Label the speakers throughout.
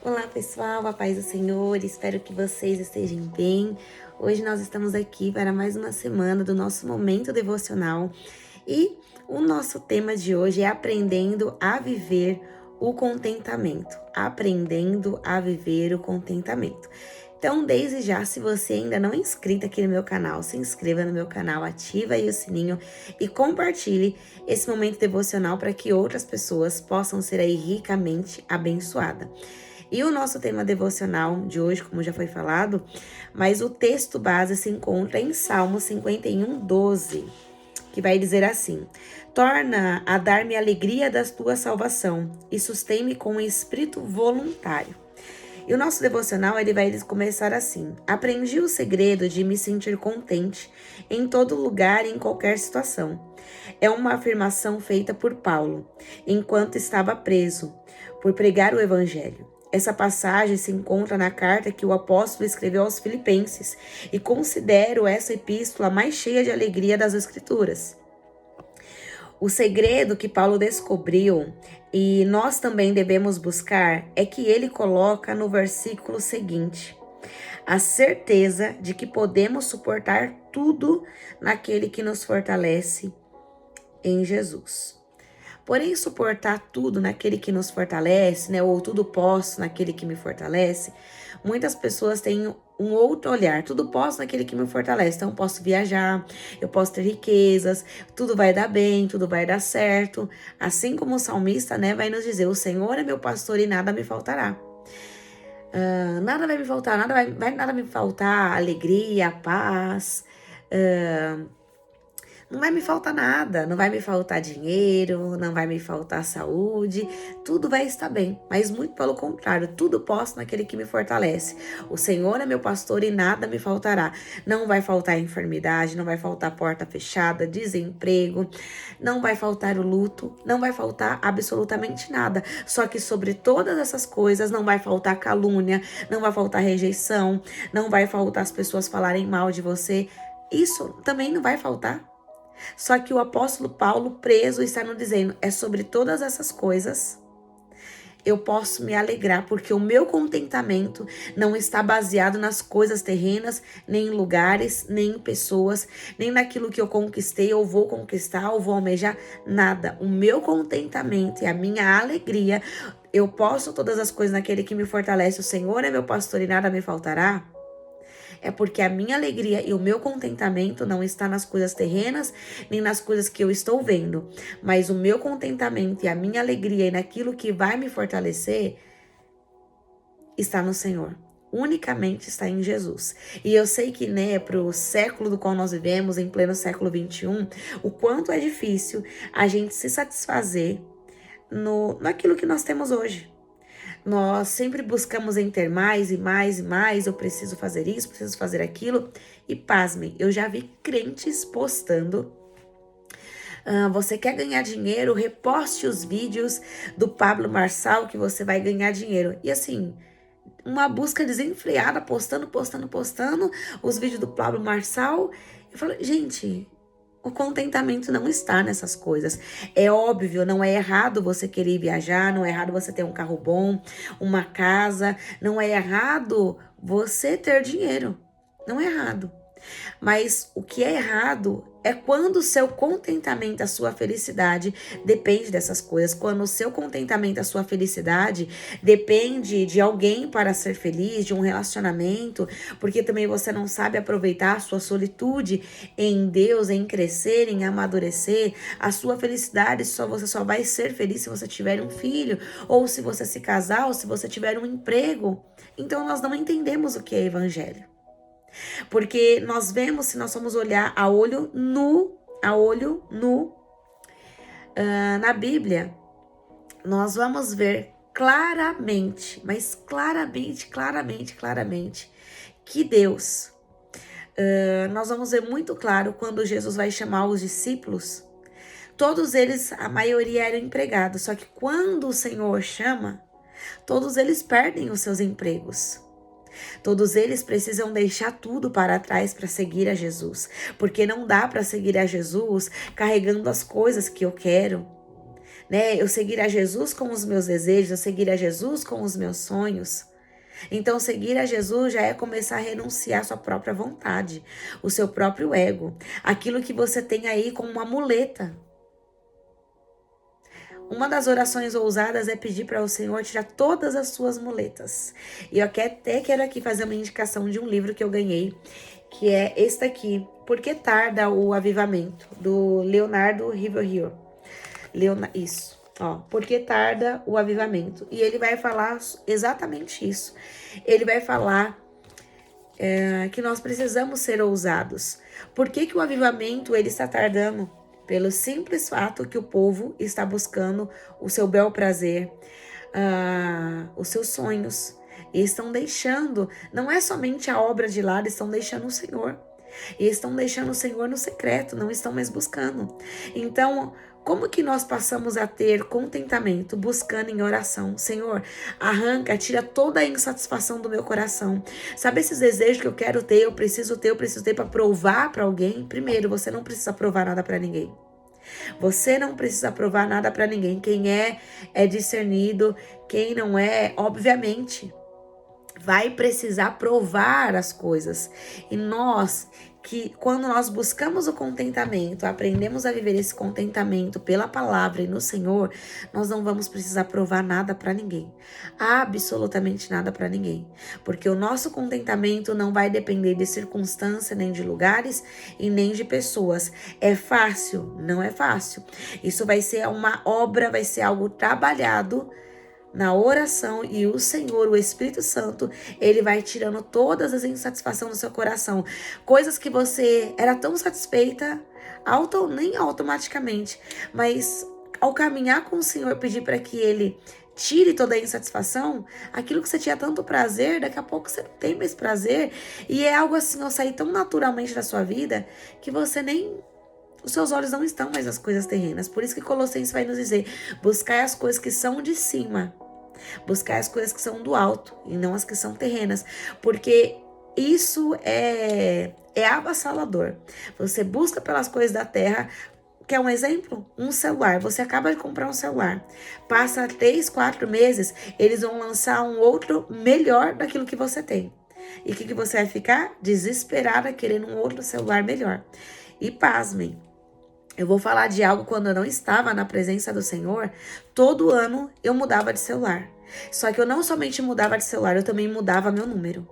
Speaker 1: Olá pessoal, a paz do Senhor, espero que vocês estejam bem. Hoje nós estamos aqui para mais uma semana do nosso momento devocional e o nosso tema de hoje é aprendendo a viver o contentamento. Aprendendo a viver o contentamento. Então, desde já, se você ainda não é inscrito aqui no meu canal, se inscreva no meu canal, ativa aí o sininho e compartilhe esse momento devocional para que outras pessoas possam ser aí ricamente abençoadas. E o nosso tema devocional de hoje, como já foi falado, mas o texto base se encontra em Salmo 51:12, que vai dizer assim: Torna a dar-me a alegria da tua salvação e sustém-me com um espírito voluntário. E o nosso devocional ele vai começar assim: Aprendi o segredo de me sentir contente em todo lugar e em qualquer situação. É uma afirmação feita por Paulo, enquanto estava preso, por pregar o evangelho. Essa passagem se encontra na carta que o apóstolo escreveu aos Filipenses e considero essa epístola a mais cheia de alegria das Escrituras. O segredo que Paulo descobriu e nós também devemos buscar é que ele coloca no versículo seguinte: a certeza de que podemos suportar tudo naquele que nos fortalece em Jesus. Porém, suportar tudo naquele que nos fortalece, né? Ou tudo posso naquele que me fortalece. Muitas pessoas têm um outro olhar. Tudo posso naquele que me fortalece. Então, eu posso viajar, eu posso ter riquezas, tudo vai dar bem, tudo vai dar certo. Assim como o salmista, né, vai nos dizer: o Senhor é meu pastor e nada me faltará. Nada vai me faltar, nada me faltar alegria, paz. Não vai me faltar nada, não vai me faltar dinheiro, não vai me faltar saúde, tudo vai estar bem. Mas muito pelo contrário, tudo posso naquele que me fortalece. O Senhor é meu pastor e nada me faltará. Não vai faltar enfermidade, não vai faltar porta fechada, desemprego, não vai faltar o luto, não vai faltar absolutamente nada. Só que sobre todas essas coisas não vai faltar calúnia, não vai faltar rejeição, não vai faltar as pessoas falarem mal de você. Isso também não vai faltar. Só que o apóstolo Paulo, preso, está nos dizendo: é sobre todas essas coisas eu posso me alegrar, porque o meu contentamento não está baseado nas coisas terrenas, nem em lugares, nem em pessoas, nem naquilo que eu conquistei, ou vou conquistar, ou vou almejar, nada. O meu contentamento e a minha alegria, eu posso todas as coisas naquele que me fortalece. O Senhor é meu pastor e nada me faltará. É porque a minha alegria e o meu contentamento não está nas coisas terrenas, nem nas coisas que eu estou vendo. Mas o meu contentamento e a minha alegria e naquilo que vai me fortalecer está no Senhor. Unicamente está em Jesus. E eu sei que, né, para o século do qual nós vivemos, em pleno século XXI, o quanto é difícil a gente se satisfazer naquilo que nós temos hoje. Nós sempre buscamos em ter mais e mais e mais. Eu preciso fazer isso, preciso fazer aquilo. E pasmem, eu já vi crentes postando: você quer ganhar dinheiro? Reposte os vídeos do Pablo Marçal que você vai ganhar dinheiro. E assim, uma busca desenfreada, postando os vídeos do Pablo Marçal. Eu falo, gente, o contentamento não está nessas coisas. É óbvio, não é errado você querer viajar, não é errado você ter um carro bom, uma casa, não é errado você ter dinheiro. Não é errado. Mas o que é errado é quando o seu contentamento, a sua felicidade depende dessas coisas. Quando o seu contentamento, a sua felicidade depende de alguém para ser feliz, de um relacionamento, porque também você não sabe aproveitar a sua solitude em Deus, em crescer, em amadurecer. A sua felicidade você só vai ser feliz se você tiver um filho, ou se você se casar, ou se você tiver um emprego. Então nós não entendemos o que é evangelho. Porque nós vemos, se nós formos olhar a olho nu, na Bíblia, nós vamos ver claramente, mas claramente, que Deus, nós vamos ver muito claro quando Jesus vai chamar os discípulos. Todos eles, a maioria eram empregados, só que quando o Senhor chama, todos eles perdem os seus empregos. Todos eles precisam deixar tudo para trás para seguir a Jesus, porque não dá para seguir a Jesus carregando as coisas que eu quero. né? Eu seguir a Jesus com os meus desejos, eu seguir a Jesus com os meus sonhos. Então, seguir a Jesus já é começar a renunciar à sua própria vontade, o seu próprio ego, aquilo que você tem aí como uma muleta. Uma das orações ousadas é pedir para o Senhor tirar todas as suas muletas. E eu até quero aqui fazer uma indicação de um livro que eu ganhei, que é este aqui, Por que Tarda o Avivamento, do Leonardo Ribeiro. Isso. Ó, por que tarda o avivamento? E ele vai falar exatamente isso. Ele vai falar que nós precisamos ser ousados. Por que o avivamento ele está tardando? Pelo simples fato que o povo está buscando o seu bel prazer, os seus sonhos. E estão deixando, não é somente a obra de lado, estão deixando o Senhor. E estão deixando o Senhor no secreto, não estão mais buscando. Então, como que nós passamos a ter contentamento buscando em oração? Senhor, arranca, tira toda a insatisfação do meu coração. Sabe esses desejos que eu quero ter, eu preciso ter para provar para alguém? Primeiro, você não precisa provar nada para ninguém. Você não precisa provar nada para ninguém. Quem é discernido. Quem não é, obviamente, vai precisar provar as coisas. E quando nós buscamos o contentamento, aprendemos a viver esse contentamento pela palavra e no Senhor, nós não vamos precisar provar nada para ninguém. Absolutamente nada para ninguém. Porque o nosso contentamento não vai depender de circunstância, nem de lugares e nem de pessoas. É fácil? Não é fácil. Isso vai ser uma obra, vai ser algo trabalhado na oração, e o Senhor, o Espírito Santo, ele vai tirando todas as insatisfações do seu coração. Coisas que você era tão satisfeita, nem automaticamente, mas ao caminhar com o Senhor, pedir para que ele tire toda a insatisfação, aquilo que você tinha tanto prazer, daqui a pouco você não tem mais prazer, e é algo assim, ó, sair tão naturalmente da sua vida, que você nem... Os seus olhos não estão mais nas coisas terrenas. Por isso que Colossenses vai nos dizer: buscai as coisas que são de cima. Buscai as coisas que são do alto e não as que são terrenas. Porque isso é avassalador. Você busca pelas coisas da terra. Quer um exemplo? Um celular. Você acaba de comprar um celular. Passa 3, 4 meses, eles vão lançar um outro melhor daquilo que você tem. E o que você vai ficar? Desesperada, querendo um outro celular melhor. E pasmem. Eu vou falar de algo quando eu não estava na presença do Senhor. Todo ano eu mudava de celular. Só que eu não somente mudava de celular, eu também mudava meu número.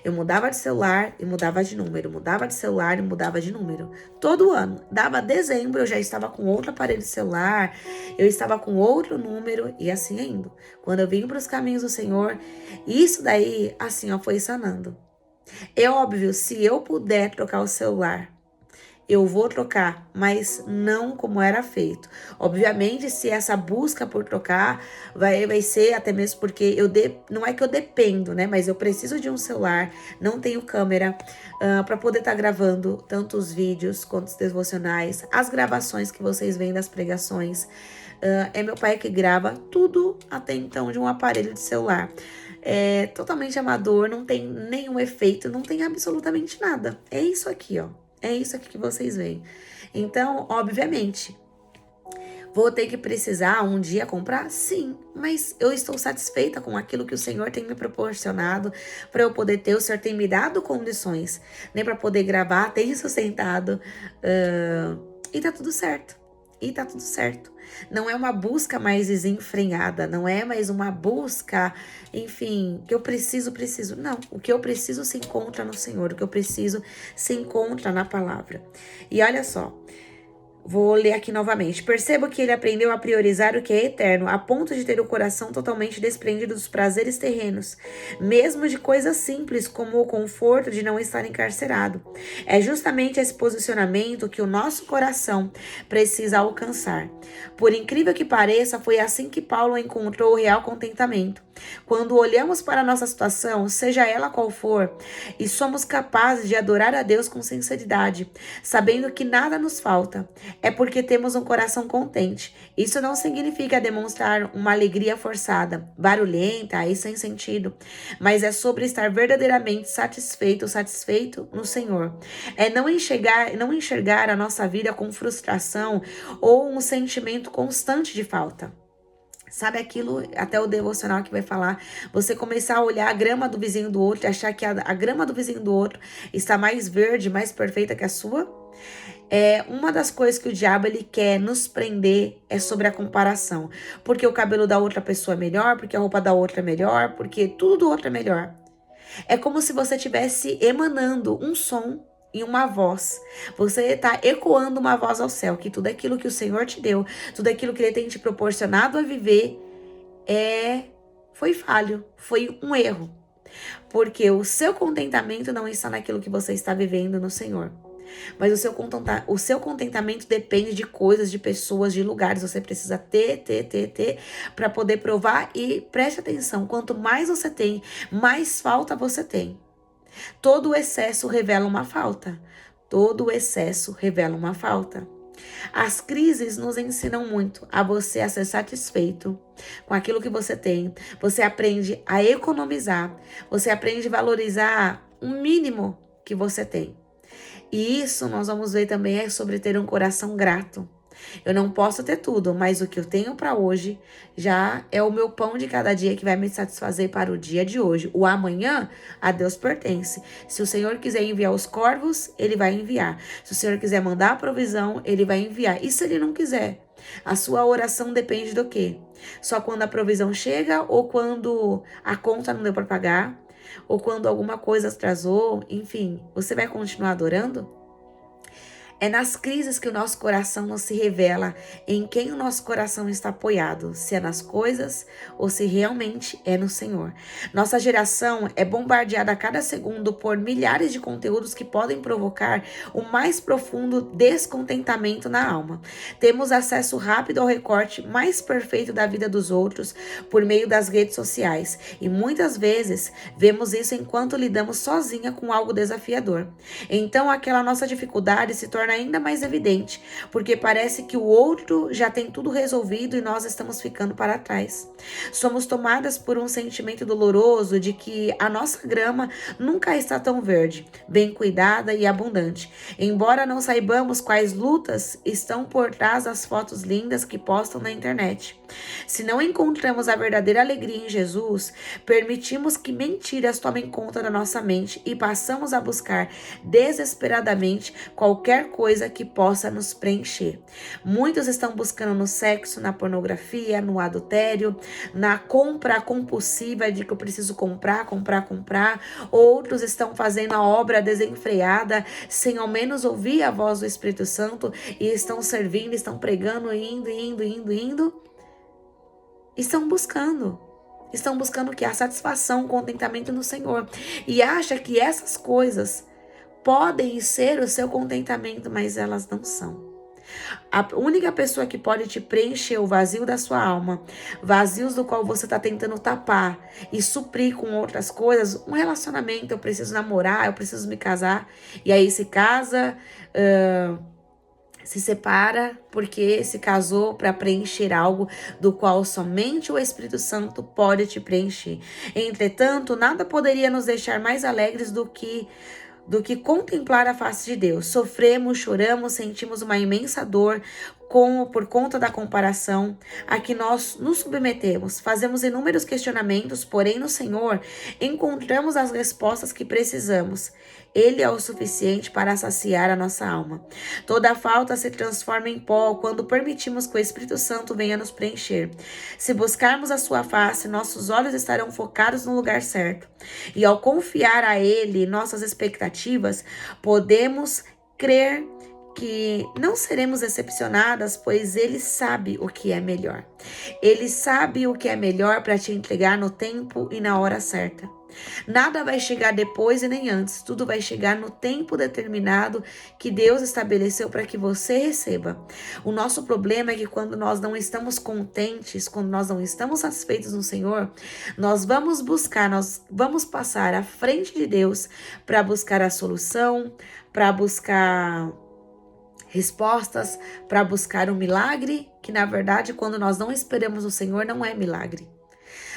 Speaker 1: Eu mudava de celular e mudava de número. Mudava de celular e mudava de número. Todo ano. Dava dezembro, eu já estava com outro aparelho de celular. Eu estava com outro número e assim indo. Quando eu vim para os caminhos do Senhor, isso daí, assim, ó, foi sanando. É óbvio, se eu puder trocar o celular, eu vou trocar, mas não como era feito. Obviamente, se essa busca por trocar vai ser até mesmo porque não é que eu dependo, né? Mas eu preciso de um celular, não tenho câmera para poder estar gravando tanto os vídeos quanto os devocionais, as gravações que vocês veem das pregações. É meu pai que grava tudo até então de um aparelho de celular. É totalmente amador, não tem nenhum efeito, não tem absolutamente nada. É isso aqui, ó. É isso aqui que vocês veem. Então, obviamente, vou ter que precisar um dia comprar? Sim, mas eu estou satisfeita com aquilo que o Senhor tem me proporcionado para eu poder ter. O Senhor tem me dado condições, né, para poder gravar, tem sustentado, e tá tudo certo. E tá tudo certo. Não é uma busca mais desenfreada, não é mais uma busca, enfim, que eu preciso. Não, o que eu preciso se encontra no Senhor, o que eu preciso se encontra na palavra. E olha só, vou ler aqui novamente. Percebo que ele aprendeu a priorizar o que é eterno, a ponto de ter o coração totalmente desprendido dos prazeres terrenos, mesmo de coisas simples como o conforto de não estar encarcerado. É justamente esse posicionamento que o nosso coração precisa alcançar. Por incrível que pareça, foi assim que Paulo encontrou o real contentamento. Quando olhamos para a nossa situação, seja ela qual for, e somos capazes de adorar a Deus com sinceridade, sabendo que nada nos falta, é porque temos um coração contente. Isso não significa demonstrar uma alegria forçada, barulhenta e sem sentido, mas é sobre estar verdadeiramente satisfeito no Senhor. É não enxergar a nossa vida com frustração ou um sentimento constante de falta. Sabe aquilo, até o devocional que vai falar, você começar a olhar a grama do vizinho do outro e achar que a grama do vizinho do outro está mais verde, mais perfeita que a sua? Uma das coisas que o diabo ele quer nos prender é sobre a comparação. Porque o cabelo da outra pessoa é melhor, porque a roupa da outra é melhor, porque tudo do outro é melhor. É como se você estivesse emanando um som e uma voz. Você está ecoando uma voz ao céu, que tudo aquilo que o Senhor te deu, tudo aquilo que Ele tem te proporcionado a viver, foi falho, foi um erro. Porque o seu contentamento não está naquilo que você está vivendo no Senhor. Mas o seu contentamento depende de coisas, de pessoas, de lugares. Você precisa ter para poder provar. E preste atenção, quanto mais você tem, mais falta você tem. Todo o excesso revela uma falta. Todo o excesso revela uma falta. As crises nos ensinam muito a você a ser satisfeito com aquilo que você tem. Você aprende a economizar. Você aprende a valorizar o mínimo que você tem. E isso nós vamos ver também é sobre ter um coração grato. Eu não posso ter tudo, mas o que eu tenho para hoje já é o meu pão de cada dia que vai me satisfazer para o dia de hoje. O amanhã a Deus pertence. Se o Senhor quiser enviar os corvos, Ele vai enviar. Se o Senhor quiser mandar a provisão, Ele vai enviar. E se Ele não quiser? A sua oração depende do quê? Só quando a provisão chega ou quando a conta não deu para pagar? Ou quando alguma coisa atrasou? Enfim, você vai continuar adorando? É nas crises que o nosso coração não se revela em quem o nosso coração está apoiado, se é nas coisas ou se realmente é no Senhor. Nossa geração é bombardeada a cada segundo por milhares de conteúdos que podem provocar o mais profundo descontentamento na alma. Temos acesso rápido ao recorte mais perfeito da vida dos outros por meio das redes sociais e muitas vezes vemos isso enquanto lidamos sozinha com algo desafiador. Então aquela nossa dificuldade se torna ainda mais evidente, porque parece que o outro já tem tudo resolvido e nós estamos ficando para trás. Somos tomadas por um sentimento doloroso de que a nossa grama nunca está tão verde, bem cuidada e abundante, embora não saibamos quais lutas estão por trás das fotos lindas que postam na internet. Se não encontramos a verdadeira alegria em Jesus, permitimos que mentiras tomem conta da nossa mente e passamos a buscar desesperadamente qualquer coisa que possa nos preencher. Muitos estão buscando no sexo, na pornografia, no adultério, na compra compulsiva de que eu preciso comprar. Outros estão fazendo a obra desenfreada, sem ao menos ouvir a voz do Espírito Santo e estão servindo, estão pregando, indo. Estão buscando o que? A satisfação, o contentamento no Senhor. E acha que essas coisas podem ser o seu contentamento, mas elas não são. A única pessoa que pode te preencher o vazio da sua alma, vazios do qual você está tentando tapar e suprir com outras coisas, um relacionamento, eu preciso namorar, eu preciso me casar, e aí se casa, se separa porque se casou para preencher algo do qual somente o Espírito Santo pode te preencher. Entretanto, nada poderia nos deixar mais alegres do que contemplar a face de Deus. Sofremos, choramos, sentimos uma imensa dor por conta da comparação a que nós nos submetemos. Fazemos inúmeros questionamentos, porém no Senhor encontramos as respostas que precisamos. Ele é o suficiente para saciar a nossa alma. Toda falta se transforma em pó quando permitimos que o Espírito Santo venha nos preencher. Se buscarmos a sua face, nossos olhos estarão focados no lugar certo. E ao confiar a Ele nossas expectativas, podemos crer que não seremos decepcionadas, pois Ele sabe o que é melhor. Ele sabe o que é melhor para te entregar no tempo e na hora certa. Nada vai chegar depois e nem antes, tudo vai chegar no tempo determinado que Deus estabeleceu para que você receba. O nosso problema é que quando nós não estamos contentes, quando nós não estamos satisfeitos no Senhor, nós vamos passar à frente de Deus para buscar a solução, para buscar respostas, para buscar um milagre, que na verdade, quando nós não esperamos o Senhor, não é milagre.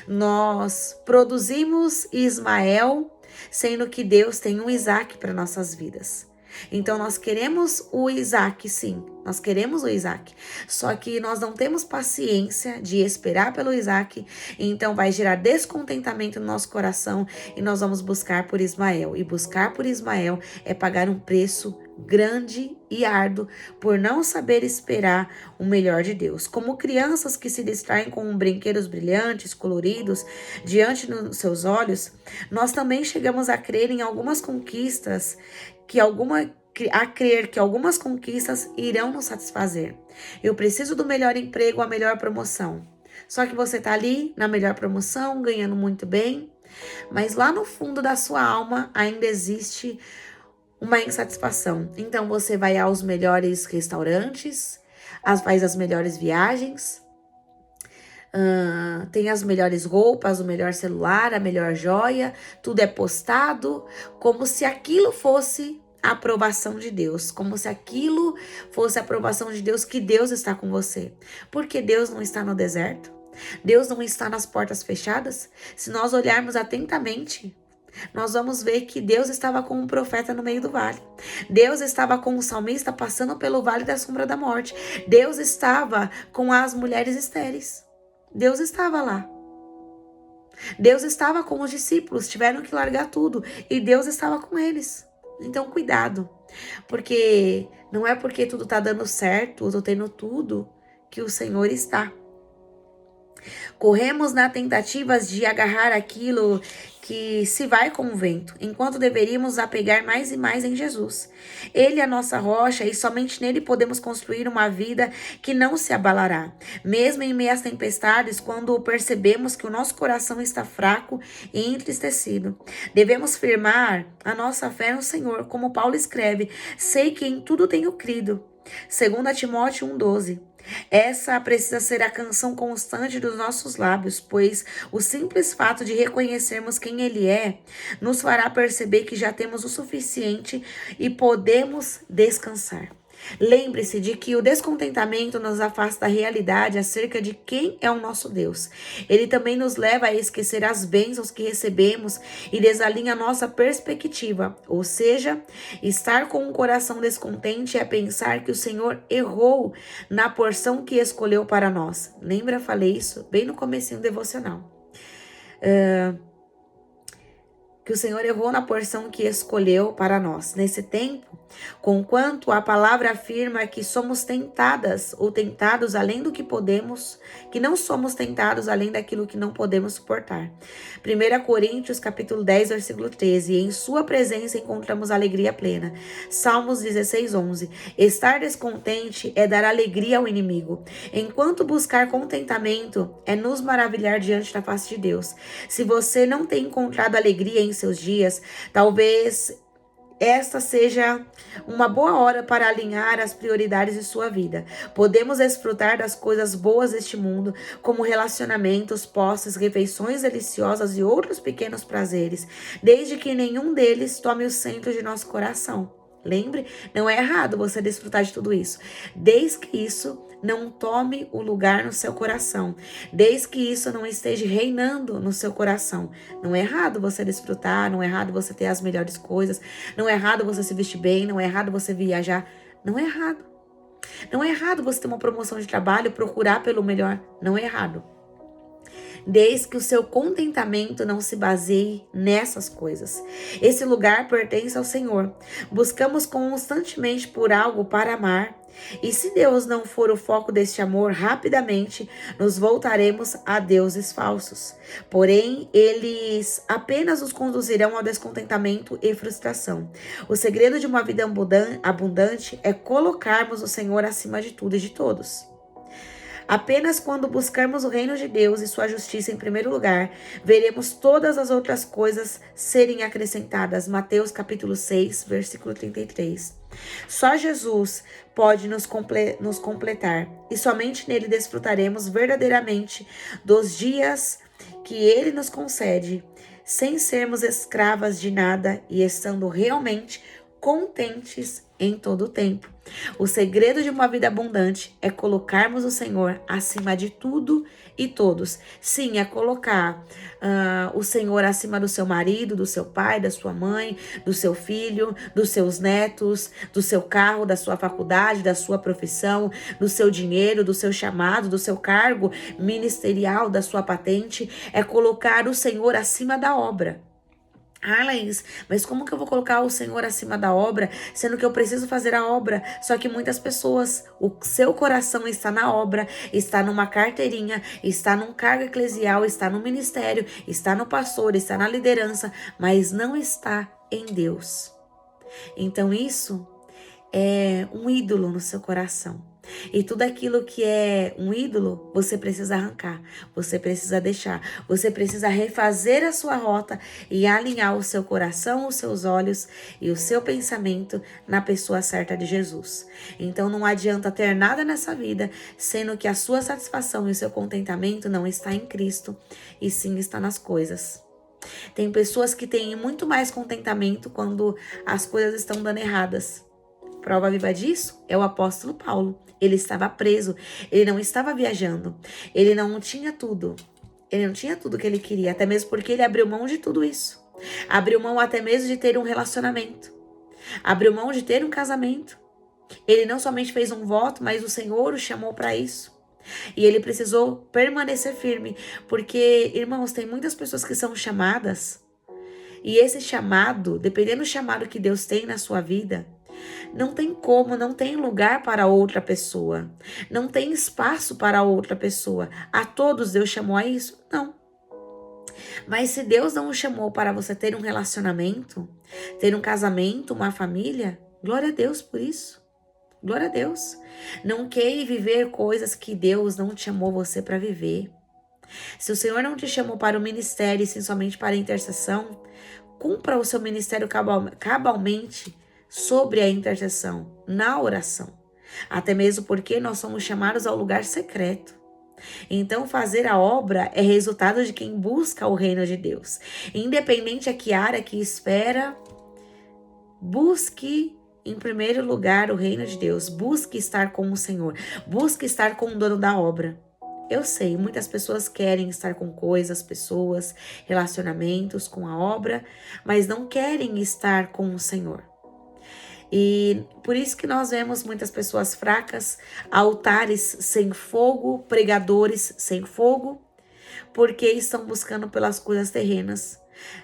Speaker 1: Nós produzimos Ismael, sendo que Deus tem um Isaac para nossas vidas. Então nós queremos o Isaac, sim, nós queremos o Isaac. Só que nós não temos paciência de esperar pelo Isaac, então vai gerar descontentamento no nosso coração e nós vamos buscar por Ismael. E buscar por Ismael é pagar um preço grande e árduo por não saber esperar o melhor de Deus. Como crianças que se distraem com brinquedos brilhantes, coloridos, diante dos seus olhos, nós também chegamos a crer em algumas conquistas, a crer que algumas conquistas irão nos satisfazer. Eu preciso do melhor emprego, a melhor promoção. Só que você está ali na melhor promoção, ganhando muito bem, mas lá no fundo da sua alma ainda existe uma insatisfação. Então você vai aos melhores restaurantes, faz as melhores viagens, tem as melhores roupas, o melhor celular, a melhor joia, tudo é postado como se aquilo fosse a aprovação de Deus, como se aquilo fosse a aprovação de Deus, que Deus está com você. Porque Deus não está no deserto, Deus não está nas portas fechadas. Se nós olharmos atentamente, nós vamos ver que Deus estava com um profeta no meio do vale. Deus estava com o salmista passando pelo vale da sombra da morte. Deus estava com as mulheres estéreis. Deus estava lá. Deus estava com os discípulos, tiveram que largar tudo e Deus estava com eles. Então cuidado, porque não é porque tudo está dando certo, eu estou tendo tudo, que o Senhor está. Corremos na tentativa de agarrar aquilo que se vai com o vento, enquanto deveríamos apegar mais e mais em Jesus. Ele é a nossa rocha e somente nele podemos construir uma vida que não se abalará. Mesmo em meio às tempestades, quando percebemos que o nosso coração está fraco e entristecido, devemos firmar a nossa fé no Senhor, como Paulo escreve: sei que em tudo tenho crido. 2 Timóteo 1,12. Essa precisa ser a canção constante dos nossos lábios, pois o simples fato de reconhecermos quem Ele é nos fará perceber que já temos o suficiente e podemos descansar. Lembre-se de que o descontentamento nos afasta da realidade acerca de quem é o nosso Deus. Ele também nos leva a esquecer as bênçãos que recebemos e desalinha a nossa perspectiva. Ou seja, estar com um coração descontente é pensar que o Senhor errou na porção que escolheu para nós. Lembra? Falei isso bem no comecinho do devocional. Que o Senhor errou na porção que escolheu para nós. Nesse tempo, conquanto a palavra afirma que somos tentadas ou tentados além do que podemos, que não somos tentados além daquilo que não podemos suportar. 1 Coríntios capítulo 10, versículo 13. Em sua presença encontramos alegria plena. Salmos 16:11. Estar descontente é dar alegria ao inimigo, enquanto buscar contentamento é nos maravilhar diante da face de Deus. Se você não tem encontrado alegria em seus dias, talvez esta seja uma boa hora para alinhar as prioridades de sua vida. Podemos desfrutar das coisas boas deste mundo, como relacionamentos, posses, refeições deliciosas e outros pequenos prazeres, desde que nenhum deles tome o centro de nosso coração. Lembre, não é errado você desfrutar de tudo isso, desde que isso não tome o lugar no seu coração, desde que isso não esteja reinando no seu coração. Não é errado você desfrutar, não é errado você ter as melhores coisas, não é errado você se vestir bem, não é errado você viajar, não é errado. Não é errado você ter uma promoção de trabalho, procurar pelo melhor, não é errado. desde que o seu contentamento não se baseie nessas coisas. Esse lugar pertence ao Senhor. Buscamos constantemente por algo para amar. E se Deus não for o foco deste amor, rapidamente nos voltaremos a deuses falsos. Porém, eles apenas nos conduzirão ao descontentamento e frustração. O segredo de uma vida abundante é colocarmos o Senhor acima de tudo e de todos. Apenas quando buscarmos o reino de Deus e sua justiça em primeiro lugar, veremos todas as outras coisas serem acrescentadas. Mateus capítulo 6, versículo 33. Só Jesus pode nos completar e somente nele desfrutaremos verdadeiramente dos dias que ele nos concede, sem sermos escravas de nada e estando realmente contentes em todo o tempo. O segredo de uma vida abundante é colocarmos o Senhor acima de tudo e todos. Sim, é colocar o Senhor acima do seu marido, do seu pai, da sua mãe, do seu filho, dos seus netos, do seu carro, da sua faculdade, da sua profissão, do seu dinheiro, do seu chamado, do seu cargo ministerial, da sua patente. É colocar o Senhor acima da obra. Ah, Laís, mas como que eu vou colocar o Senhor acima da obra, sendo que eu preciso fazer a obra? Só que muitas pessoas, o seu coração está na obra, está numa carteirinha, está num cargo eclesial, está no ministério, está no pastor, está na liderança, mas não está em Deus. Então isso é um ídolo no seu coração. E tudo aquilo que é um ídolo, você precisa arrancar, você precisa deixar, você precisa refazer a sua rota e alinhar o seu coração, os seus olhos e o seu pensamento na pessoa certa de Jesus. Então não adianta ter nada nessa vida, sendo que a sua satisfação e o seu contentamento não está em Cristo, e sim está nas coisas. Tem pessoas que têm muito mais contentamento quando as coisas estão dando erradas. Prova viva disso é o apóstolo Paulo. Ele estava preso, ele não estava viajando, ele não tinha tudo. Ele não tinha tudo que ele queria, até mesmo porque ele abriu mão de tudo isso. Abriu mão até mesmo de ter um relacionamento. Abriu mão de ter um casamento. Ele não somente fez um voto, mas o Senhor o chamou para isso. E ele precisou permanecer firme, porque, irmãos, tem muitas pessoas que são chamadas, e esse chamado, dependendo do chamado que Deus tem na sua vida, não tem como, não tem lugar para outra pessoa. Não tem espaço para outra pessoa. A todos Deus chamou a isso? Não. Mas se Deus não o chamou para você ter um relacionamento, ter um casamento, uma família, glória a Deus por isso. Glória a Deus. Não queira viver coisas que Deus não te chamou você para viver. Se o Senhor não te chamou para o ministério e sim somente para a intercessão, cumpra o seu ministério cabalmente sobre a intercessão, na oração. Até mesmo porque nós somos chamados ao lugar secreto. Então, fazer a obra é resultado de quem busca o reino de Deus. Independente a que área, que esfera, busque em primeiro lugar o reino de Deus. Busque estar com o Senhor. Busque estar com o dono da obra. Eu sei, muitas pessoas querem estar com coisas, pessoas, relacionamentos, com a obra, mas não querem estar com o Senhor. E por isso que nós vemos muitas pessoas fracas, altares sem fogo, pregadores sem fogo, porque estão buscando pelas coisas terrenas.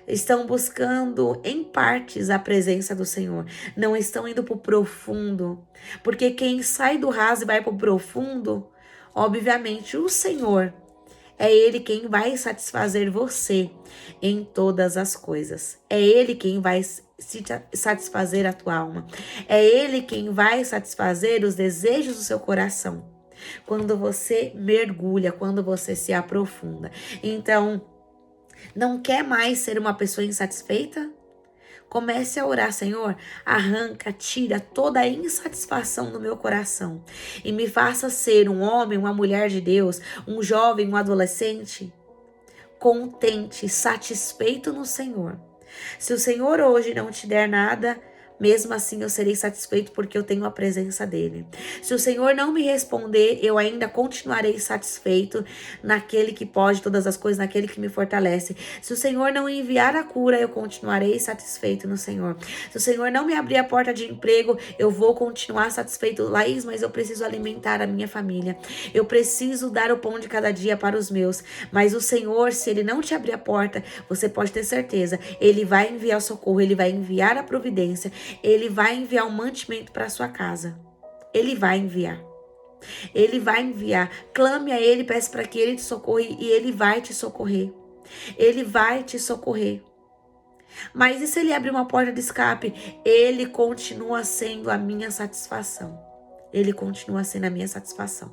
Speaker 1: Estão buscando em partes a presença do Senhor. Não estão indo para o profundo. Porque quem sai do raso e vai para o profundo, obviamente o Senhor é Ele quem vai satisfazer você em todas as coisas. É Ele quem vai satisfazer a tua alma. É Ele quem vai satisfazer os desejos do seu coração. Quando você mergulha, quando você se aprofunda. Então, não quer mais ser uma pessoa insatisfeita? Comece a orar, Senhor, arranca, tira toda a insatisfação do meu coração e me faça ser um homem, uma mulher de Deus, um jovem, um adolescente, contente, satisfeito no Senhor. Se o Senhor hoje não te der nada, mesmo assim eu serei satisfeito porque eu tenho a presença dele. Se o Senhor não me responder, eu ainda continuarei satisfeito naquele que pode todas as coisas, naquele que me fortalece. Se o Senhor não enviar a cura, eu continuarei satisfeito no Senhor. Se o Senhor não me abrir a porta de emprego, eu vou continuar satisfeito. Laís, mas eu preciso alimentar a minha família. Eu preciso dar o pão de cada dia para os meus. Mas o Senhor, se Ele não te abrir a porta, você pode ter certeza, Ele vai enviar o socorro, Ele vai enviar a providência, Ele vai enviar um mantimento para a sua casa. Ele vai enviar. Ele vai enviar. Clame a Ele, peça para que Ele te socorra e Ele vai te socorrer. Ele vai te socorrer. Mas e se Ele abrir uma porta de escape? Ele continua sendo a minha satisfação. Ele continua sendo a minha satisfação.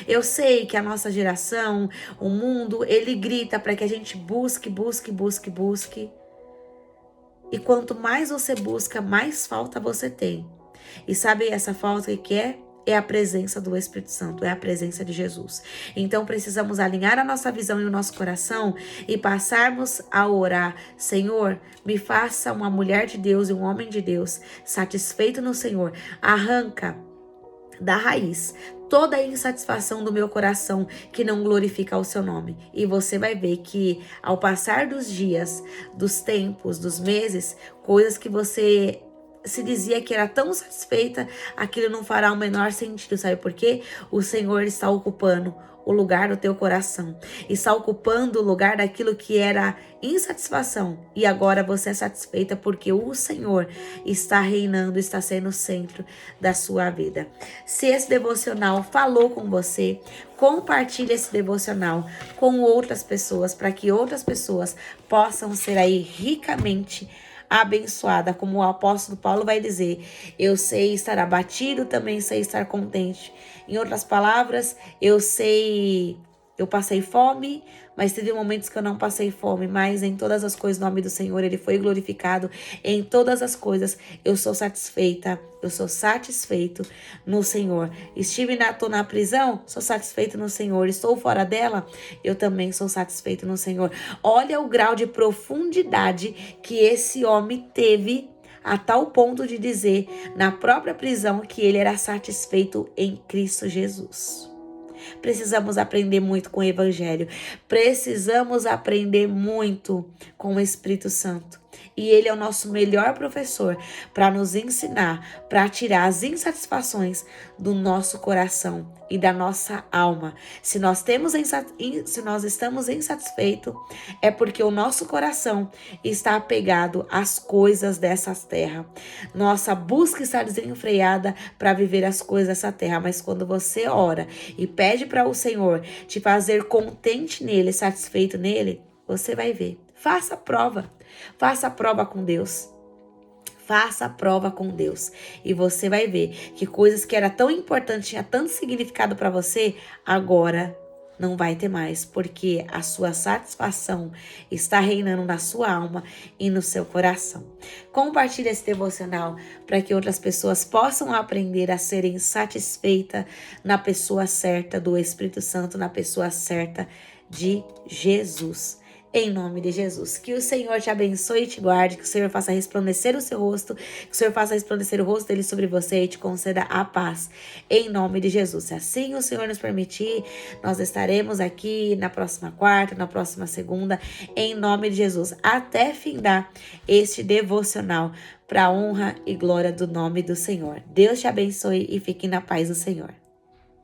Speaker 1: Eu sei que a nossa geração, o mundo, ele grita para que a gente busque. E quanto mais você busca, mais falta você tem. E sabe essa falta que é? É a presença do Espírito Santo, é a presença de Jesus. Então precisamos alinhar a nossa visão e o nosso coração e passarmos a orar. Senhor, me faça uma mulher de Deus e um homem de Deus satisfeito no Senhor. Arranca da raiz toda a insatisfação do meu coração que não glorifica o seu nome. E você vai ver que ao passar dos dias, dos tempos, dos meses, coisas que você se dizia que era tão satisfeita, aquilo não fará o menor sentido, sabe por quê? O Senhor está ocupando o lugar do teu coração, está ocupando o lugar daquilo que era insatisfação, e agora você é satisfeita porque o Senhor está reinando, está sendo o centro da sua vida. Se esse devocional falou com você, compartilhe esse devocional com outras pessoas, para que outras pessoas possam ser aí ricamente abençoada, como o apóstolo Paulo vai dizer, eu sei estar abatido, também sei estar contente. Em outras palavras, eu passei fome, mas teve momentos que eu não passei fome, mas em todas as coisas, o nome do Senhor, Ele foi glorificado. Em todas as coisas, eu sou satisfeita, eu sou satisfeito no Senhor. Estou na prisão, sou satisfeito no Senhor. Estou fora dela, eu também sou satisfeito no Senhor. Olha o grau de profundidade que esse homem teve, a tal ponto de dizer na própria prisão que ele era satisfeito em Cristo Jesus. Precisamos aprender muito com o Evangelho. Precisamos aprender muito com o Espírito Santo. E Ele é o nosso melhor professor para nos ensinar, para tirar as insatisfações do nosso coração e da nossa alma. Se nós estamos insatisfeitos, é porque o nosso coração está apegado às coisas dessa terra. Nossa busca está desenfreada para viver as coisas dessa terra. Mas quando você ora e pede para o Senhor te fazer contente nele, satisfeito nele, você vai ver. Faça a prova. Faça a prova com Deus. Faça a prova com Deus. E você vai ver que coisas que era tão importante, tinha tanto significado para você, agora não vai ter mais. Porque a sua satisfação está reinando na sua alma e no seu coração. Compartilhe esse devocional para que outras pessoas possam aprender a serem satisfeitas na pessoa certa do Espírito Santo, na pessoa certa de Jesus. Em nome de Jesus, que o Senhor te abençoe e te guarde, que o Senhor faça resplandecer o seu rosto, que o Senhor faça resplandecer o rosto dele sobre você e te conceda a paz, em nome de Jesus. Se assim o Senhor nos permitir, nós estaremos aqui na próxima quarta, na próxima segunda, em nome de Jesus, até findar este devocional para a honra e glória do nome do Senhor. Deus te abençoe e fique na paz do Senhor.